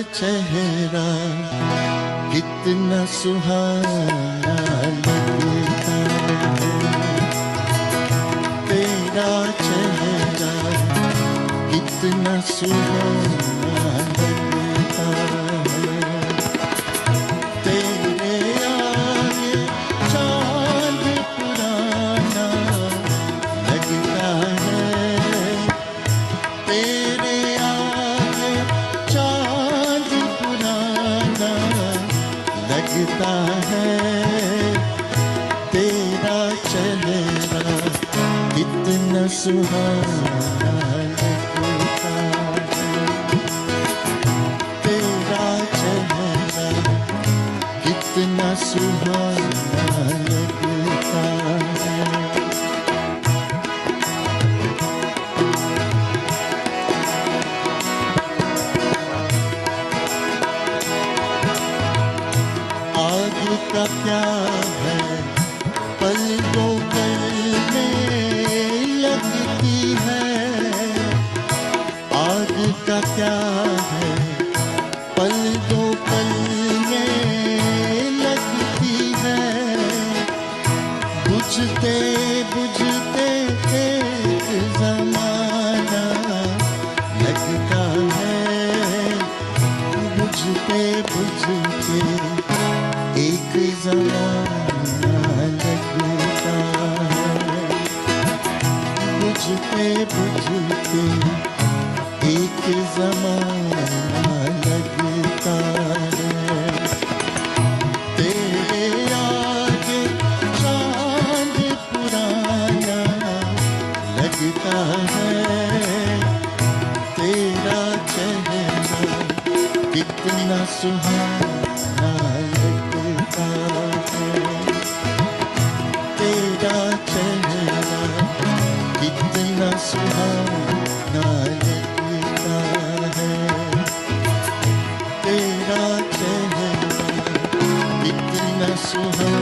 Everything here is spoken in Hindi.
चेहरा कितना सुहाना लगता है, तेरा चेहरा कितना सुहाना लगता है। तेरे आगे चांद पुराना लगता है, तेरे आगे चांद पुराना लगता है। तेरा चेहरा कितना सुहाना लगता है, तेरा चेहरा कितना सुहाना लगता है। आग का क्या है पल दो पल में लगती है, आग का क्या है पल दो पल में लगती है। बुझते बुझते एक ज़माना लगता है, बुझते बुझते एक ज़माना लगता है, बुझते बुझते एक ज़माना लगता है। तेरे आगे चांद पुराना लगता है, तेरा चेहरा कितना सुहाना लगता है, तेरा चेहरा कितना सुहाना लगता है, तेरा चेहरा कितना सुहाना